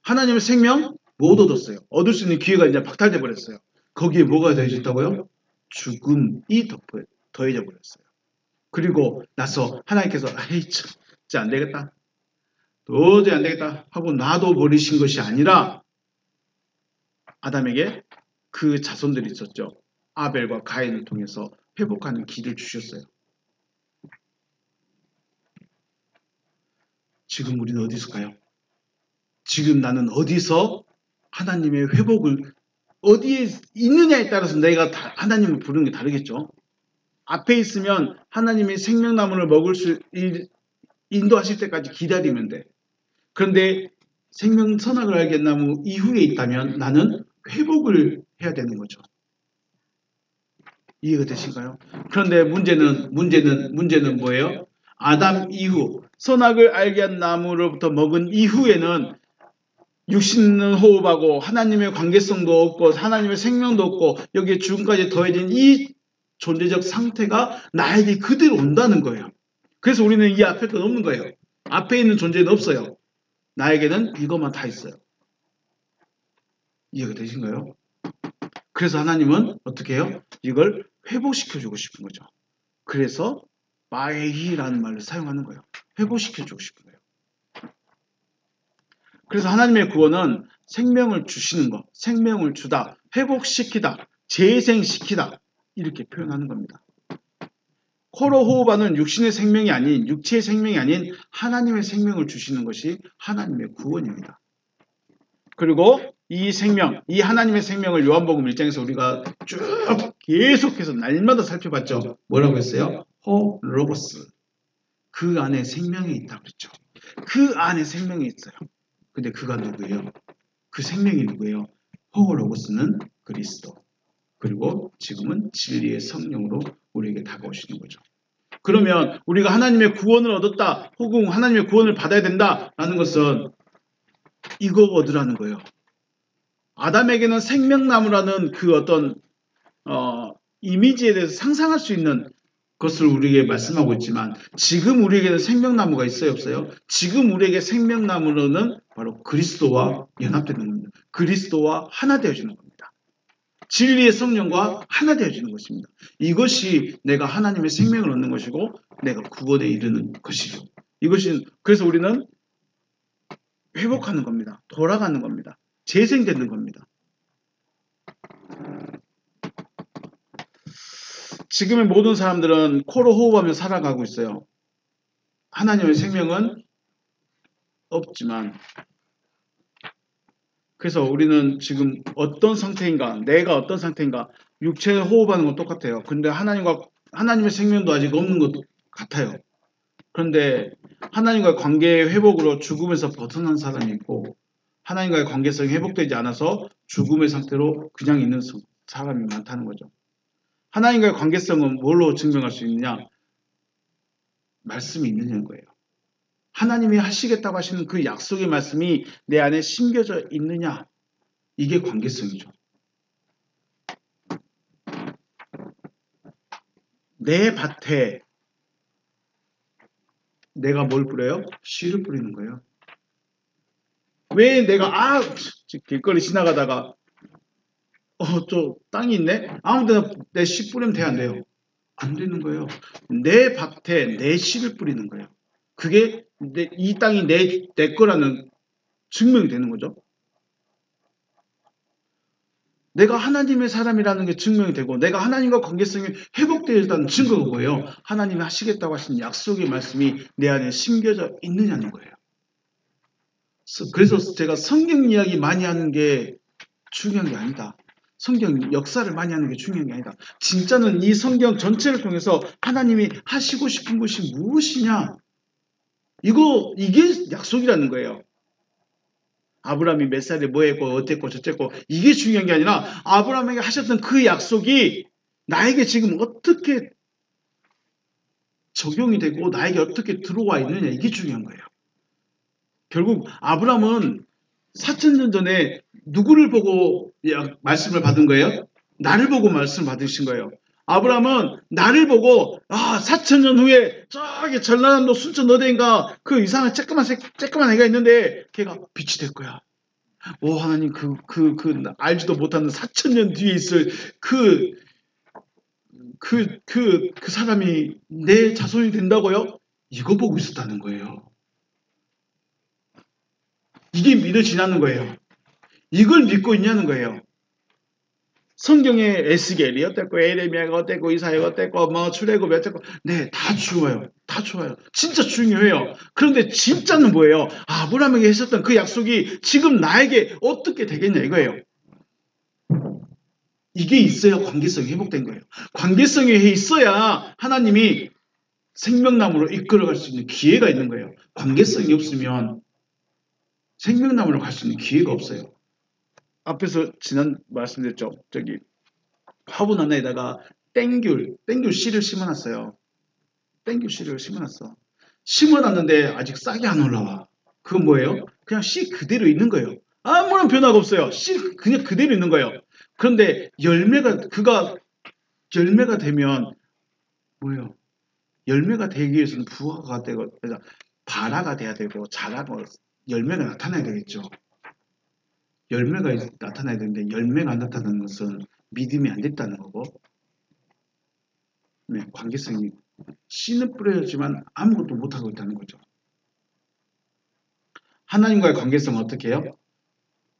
하나님의 생명 못 얻었어요. 얻을 수 있는 기회가 이제 박탈돼 버렸어요. 거기에 뭐가 더해졌다고요? 죽음이 더해져 버렸어요. 그리고 나서 하나님께서 아이 참 진짜 안 되겠다. 도저히 안 되겠다 하고 놔둬 버리신 것이 아니라 아담에게 그 자손들이 있었죠. 아벨과 가인을 통해서 회복하는 길을 주셨어요. 지금 우리는 어디 있을까요? 지금 나는 어디서 하나님의 회복을 어디에 있느냐에 따라서 내가 하나님을 부르는 게 다르겠죠. 앞에 있으면 하나님의 생명나무를 먹을 수 인도하실 때까지 기다리면 돼. 그런데 생명 선악을 알겠나무 이후에 있다면 나는 회복을 해야 되는 거죠. 이해가 되신가요? 그런데 문제는 뭐예요? 아담 이후 선악을 알게 한 나무로부터 먹은 이후에는 육신은 호흡하고 하나님의 관계성도 없고 하나님의 생명도 없고 여기에 죽음까지 더해진 이 존재적 상태가 나에게 그대로 온다는 거예요. 그래서 우리는 이 앞에 건 없는 거예요. 앞에 있는 존재는 없어요. 나에게는 이것만 다 있어요. 이해가 되신가요? 그래서 하나님은 어떻게 해요? 이걸 회복시켜주고 싶은 거죠. 그래서 마에히라는 말을 사용하는 거예요. 회복시켜주고 싶은 거예요. 그래서 하나님의 구원은 생명을 주시는 것, 생명을 주다, 회복시키다, 재생시키다 이렇게 표현하는 겁니다. 코로 호흡하는 육신의 생명이 아닌 육체의 생명이 아닌 하나님의 생명을 주시는 것이 하나님의 구원입니다. 그리고 이 생명, 이 하나님의 생명을 요한복음 1장에서 우리가 쭉 계속해서 날마다 살펴봤죠. 뭐라고 했어요? 호로고스. 그 안에 생명이 있다고 그랬죠. 그 안에 생명이 있어요. 근데 그가 누구예요? 그 생명이 누구예요? 호로고스는 그리스도. 그리고 지금은 진리의 성령으로 우리에게 다가오시는 거죠. 그러면 우리가 하나님의 구원을 얻었다, 혹은 하나님의 구원을 받아야 된다라는 것은 이거 얻으라는 거예요. 아담에게는 생명나무라는 그 어떤 이미지에 대해서 상상할 수 있는 것을 우리에게 말씀하고 있지만 지금 우리에게는 생명나무가 있어요, 없어요? 지금 우리에게 생명나무로는 바로 그리스도와 연합되는 겁니다. 그리스도와 하나 되어지는 겁니다. 진리의 성령과 하나 되어지는 것입니다. 이것이 내가 하나님의 생명을 얻는 것이고 내가 구원에 이르는 것이죠. 이것이 그래서 우리는 회복하는 겁니다. 돌아가는 겁니다. 재생되는 겁니다. 지금의 모든 사람들은 코로 호흡하며 살아가고 있어요. 하나님의 생명은 없지만 그래서 우리는 지금 어떤 상태인가, 내가 어떤 상태인가, 육체를 호흡하는 건 똑같아요. 근데 하나님의 생명도 아직 없는 것 같아요. 그런데 하나님과의 관계의 회복으로 죽음에서 벗어난 사람이 있고 하나님과의 관계성이 회복되지 않아서 죽음의 상태로 그냥 있는 사람이 많다는 거죠. 하나님과의 관계성은 뭘로 증명할 수 있느냐? 말씀이 있느냐는 거예요. 하나님이 하시겠다고 하시는 그 약속의 말씀이 내 안에 심겨져 있느냐? 이게 관계성이죠. 내 밭에 내가 뭘 뿌려요? 씨를 뿌리는 거예요. 왜 내가 길거리 지나가다가 저 땅이 있네? 아무 데나 내 씨 뿌리면 돼, 안 돼요? 안 되는 거예요. 내 밭에 내 씨를 뿌리는 거예요. 그게 이 땅이 내 거라는 증명이 되는 거죠. 내가 하나님의 사람이라는 게 증명이 되고 내가 하나님과 관계성이 회복되어 있다는 증거가 뭐예요? 하나님이 하시겠다고 하신 약속의 말씀이 내 안에 심겨져 있느냐는 거예요. 그래서 제가 성경 이야기 많이 하는 게 중요한 게 아니다. 성경 역사를 많이 하는 게 중요한 게 아니다. 진짜는 이 성경 전체를 통해서 하나님이 하시고 싶은 것이 무엇이냐? 이게 약속이라는 거예요. 아브라함이 몇 살에 뭐 했고 어땠고 저쨌고 이게 중요한 게 아니라 아브라함에게 하셨던 그 약속이 나에게 지금 어떻게 적용이 되고 나에게 어떻게 들어와 있느냐 이게 중요한 거예요. 결국 아브라함은 4,000년 전에 누구를 보고 말씀을 받은 거예요? 나를 보고 말씀을 받으신 거예요. 아브라함은 나를 보고 4,000년 후에 저기 전라남도 순천 어디인가 그 이상한 쬐끄만 애가 있는데 걔가 빛이 될 거야. 오 하나님 그 알지도 못하는 4,000년 뒤에 있을 그 사람이 내 자손이 된다고요? 이거 보고 있었다는 거예요. 이게 믿어지냐는 거예요. 이걸 믿고 있냐는 거예요. 성경에 에스겔이 어땠고 에레미야가 어땠고 이사야가 어땠고 뭐 출애굽이 어땠고 네 다 좋아요. 다 좋아요. 진짜 중요해요. 그런데 진짜는 뭐예요? 아브라함에게 했었던 그 약속이 지금 나에게 어떻게 되겠냐 이거예요. 이게 있어야 관계성이 회복된 거예요. 관계성이 있어야 하나님이 생명나무로 이끌어갈 수 있는 기회가 있는 거예요. 관계성이 없으면 생명나무로 갈 수 있는 기회가 없어요. 앞에서 지난 말씀드렸죠. 저기 화분 하나에다가 땡귤 씨를 심어놨어요. 땡귤 씨를 심어놨어. 심어놨는데 아직 싹이 안 올라와. 그건 뭐예요? 그냥 씨 그대로 있는 거예요. 아무런 변화가 없어요. 씨 그냥 그대로 있는 거예요. 그런데 그가 열매가 되면 뭐예요? 열매가 되기 위해서는 부화가 되고 발화가 돼야 되고 자라고 열매가 나타나야 되겠죠. 열매가 나타나야 되는데 열매가 안 나타나는 것은 믿음이 안 됐다는 거고 네, 관계성이 씨는 뿌려졌지만 아무것도 못하고 있다는 거죠. 하나님과의 관계성은 어떻게 해요?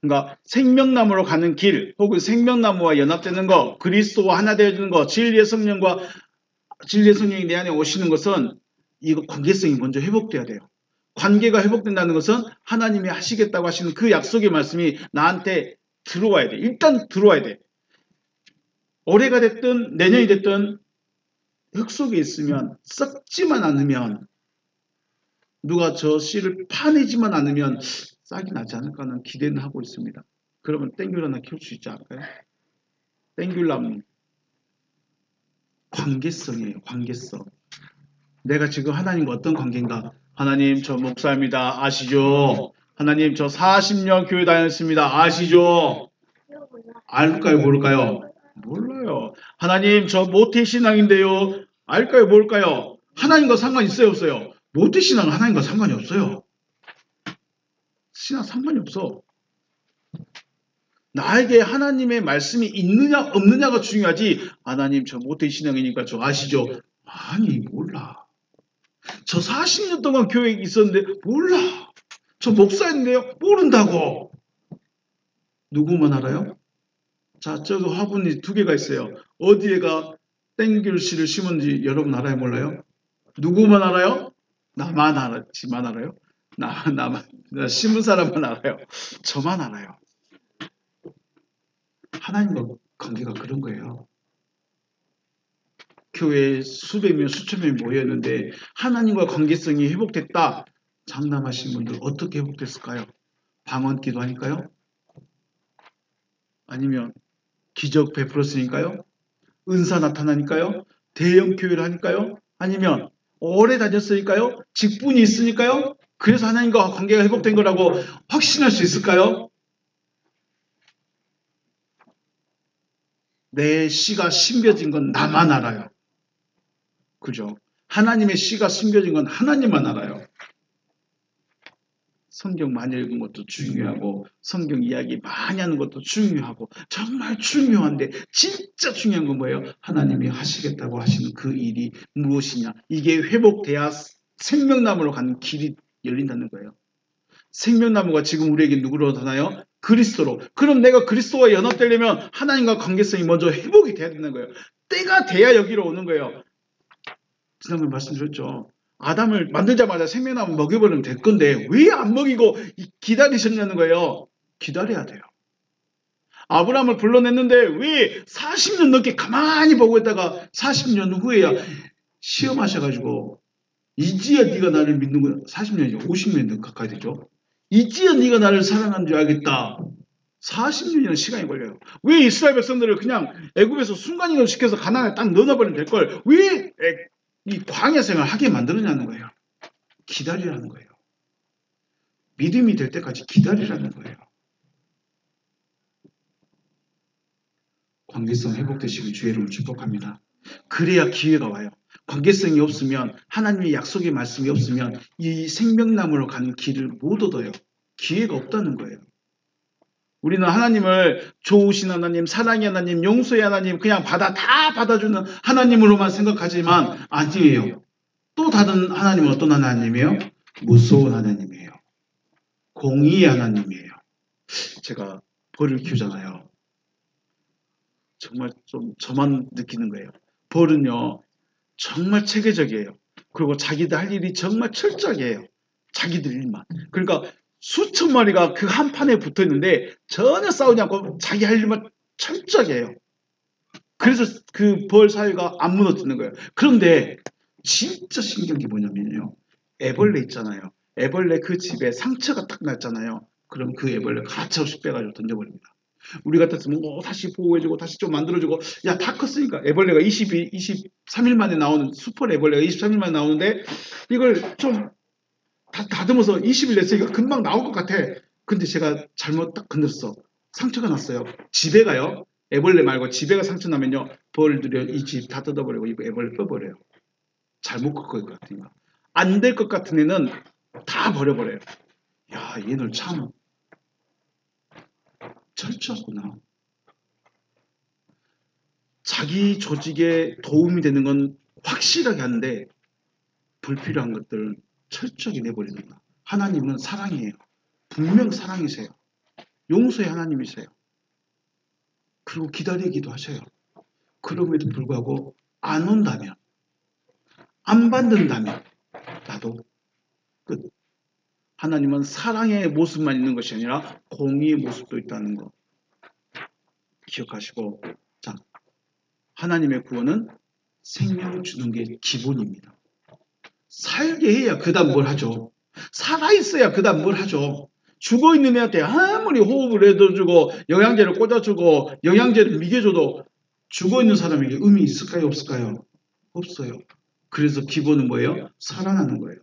그러니까 생명나무로 가는 길 혹은 생명나무와 연합되는 것 그리스도와 하나 되어지는 것 진리의 성령이 내 안에 오시는 것은 이거 관계성이 먼저 회복돼야 돼요. 관계가 회복된다는 것은 하나님이 하시겠다고 하시는 그 약속의 말씀이 나한테 들어와야 돼. 일단 들어와야 돼. 올해가 됐든 내년이 됐든 흙 속에 있으면 썩지만 않으면 누가 저 씨를 파내지만 않으면 싹이 나지 않을까 하는 기대는 하고 있습니다. 그러면 땡귤 하나 키울 수 있지 않을까요? 땡귤나무 관계성이에요. 관계성. 내가 지금 하나님과 어떤 관계인가? 하나님 저 목사입니다. 아시죠? 하나님 저 40년 교회 다녔습니다. 아시죠? 알까요? 모를까요? 몰라요. 하나님 저 모태신앙인데요. 알까요? 모를까요? 하나님과 상관 있어요? 없어요? 모태신앙은 하나님과 상관이 없어요. 신앙 상관이 없어. 나에게 하나님의 말씀이 있느냐 없느냐가 중요하지. 하나님 저 모태신앙이니까 저 아시죠? 아니 몰라. 저 40년 동안 교회에 있었는데 몰라. 저 목사인데요? 모른다고. 누구만 알아요? 자, 저기 화분이 두 개가 있어요. 어디에가 땡귤씨를 심은지 여러분 알아요? 몰라요? 누구만 알아요? 나만 알아. 지만 알아요? 나만. 나 심은 사람만 알아요. 저만 알아요. 하나님과 관계가 그런 거예요. 교회에 수백 명, 수천 명이 모였는데 하나님과 관계성이 회복됐다. 장담하신 분들 어떻게 회복됐을까요? 방언 기도하니까요? 아니면 기적 베풀었으니까요? 은사 나타나니까요? 대형 교회를 하니까요? 아니면 오래 다녔으니까요? 직분이 있으니까요? 그래서 하나님과 관계가 회복된 거라고 확신할 수 있을까요? 내 씨가 심겨진 건 나만 알아요. 그죠? 하나님의 씨가 심겨진 건 하나님만 알아요. 성경 많이 읽은 것도 중요하고 성경 이야기 많이 하는 것도 중요하고 정말 중요한데 진짜 중요한 건 뭐예요? 하나님이 하시겠다고 하시는 그 일이 무엇이냐? 이게 회복돼야 생명나무로 가는 길이 열린다는 거예요. 생명나무가 지금 우리에게 누구로 나타나요? 그리스도로. 그럼 내가 그리스도와 연합되려면 하나님과 관계성이 먼저 회복이 돼야 되는 거예요. 때가 돼야 여기로 오는 거예요. 지난번에 말씀드렸죠. 아담을 만들자마자 생명나무 먹여버리면 될 건데 왜 안 먹이고 기다리셨냐는 거예요. 기다려야 돼요. 아브라함을 불러냈는데 왜 40년 넘게 가만히 보고 있다가 40년 후에야 시험하셔가지고 이제야 네가 나를 믿는 거야. 40년이죠. 50년 가까이 되죠. 이제야 네가 나를 사랑하는 줄 알겠다. 40년이라는 시간이 걸려요. 왜 이스라엘 백성들을 그냥 애굽에서 순간이동 시켜서 가나안에 딱 넣어버리면 될 걸 왜 이 광야 생활 하게 만들었냐는 거예요. 기다리라는 거예요. 믿음이 될 때까지 기다리라는 거예요. 관계성 회복되시길 주의 이름으로 축복합니다. 그래야 기회가 와요. 관계성이 없으면 하나님의 약속의 말씀이 없으면 이 생명나무로 가는 길을 못 얻어요. 기회가 없다는 거예요. 우리는 하나님을 좋으신 하나님, 사랑의 하나님, 용서의 하나님, 그냥 다 받아주는 하나님으로만 생각하지만 아니에요. 또 다른 하나님은 어떤 하나님이에요? 무서운 하나님이에요. 공의의 하나님이에요. 제가 벌을 키우잖아요. 정말 좀 저만 느끼는 거예요. 벌은요, 정말 체계적이에요. 그리고 자기들 할 일이 정말 철저해요. 자기들 일만. 그러니까 수천 마리가 그 한 판에 붙어 있는데 전혀 싸우지 않고 자기 할 일만 철저하게 해요. 그래서 그 벌 사이가 안 무너지는 거예요. 그런데 진짜 신기한 게 뭐냐면요. 애벌레 있잖아요. 애벌레 그 집에 상처가 딱 났잖아요. 그럼 그 애벌레 가차없이 빼가지고 던져버립니다. 우리 같았으면 다시 보호해주고 다시 좀 만들어주고 야 다 컸으니까 애벌레가 23일 만에 나오는 슈퍼 애벌레가 23일 만에 나오는데 이걸 좀 다 다듬어서 20일 냈으니까 금방 나올 것 같아. 근데 제가 잘못 딱 건드렸어. 상처가 났어요. 지배가요. 애벌레 말고 지배가 상처 나면요. 벌들이 이 집 다 뜯어버리고 이 애벌레 빼버려요. 잘못 컸을 것 같으니까. 안 될 것 같은 애는 다 버려버려요. 야 얘는 참 철저하구나. 자기 조직에 도움이 되는 건 확실하게 하는데 불필요한 것들은 철저하게 내버립니다. 하나님은 사랑이에요. 분명 사랑이세요. 용서의 하나님이세요. 그리고 기다리기도 하셔요. 그럼에도 불구하고 안 온다면, 안 받는다면 나도 끝. 하나님은 사랑의 모습만 있는 것이 아니라 공의의 모습도 있다는 거 기억하시고, 자, 하나님의 구원은 생명을 주는 게 기본입니다. 살게 해야 그 다음 뭘 하죠. 살아있어야 그 다음 뭘 하죠. 죽어있는 애한테 아무리 호흡을 해줘주고 영양제를 꽂아주고 영양제를 미개줘도 죽어있는 사람에게 의미 있을까요? 없을까요? 없어요. 그래서 기본은 뭐예요? 살아나는 거예요.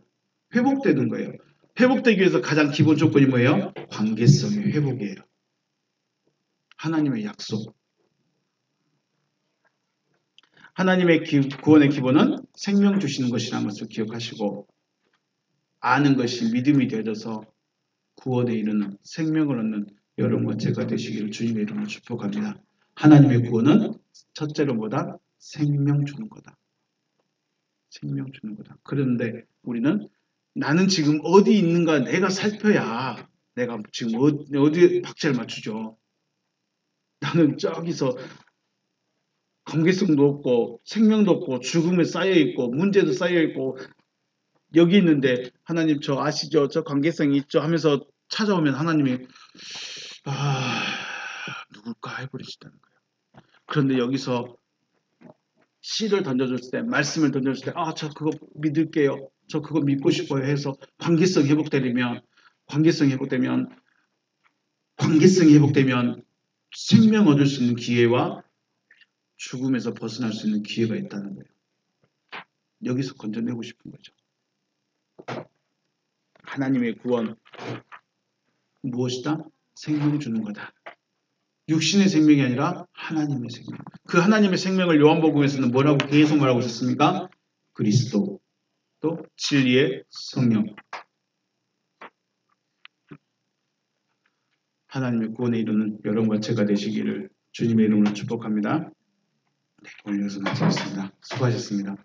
회복되는 거예요. 회복되기 위해서 가장 기본 조건이 뭐예요? 관계성의 회복이에요. 하나님의 약속. 하나님의 구원의 기본은 생명 주시는 것이라는 것을 기억하시고 아는 것이 믿음이 되어져서 구원에 이르는 생명을 얻는 여러분과 제가 되시기를 주님의 이름으로 축복합니다. 하나님의 구원은 첫째로 뭐다? 생명 주는 거다. 생명 주는 거다. 그런데 우리는 나는 지금 어디 있는가 내가 살펴야 내가 지금 어디에 박자를 맞추죠. 나는 저기서 관계성도 없고 생명도 없고 죽음에 쌓여있고 문제도 쌓여있고 여기 있는데 하나님 저 아시죠? 저 관계성이 있죠? 하면서 찾아오면 하나님이 누굴까 해버리시다는 거예요. 그런데 여기서 씨를 던져줬을 때 말씀을 던져줬을 때 저 그거 믿을게요. 저 그거 믿고 싶어요 해서 관계성이 회복되면 생명 얻을 수 있는 기회와 죽음에서 벗어날 수 있는 기회가 있다는 거예요. 여기서 건져내고 싶은 거죠. 하나님의 구원 무엇이다? 생명 주는 거다. 육신의 생명이 아니라 하나님의 생명. 그 하나님의 생명을 요한복음에서는 뭐라고 계속 말하고 있었습니까? 그리스도, 또 진리의 성령. 하나님의 구원에 이르는 여러분과 제가 되시기를 주님의 이름으로 축복합니다. 네, 오늘 여기서 마치겠습니다. 수고하셨습니다.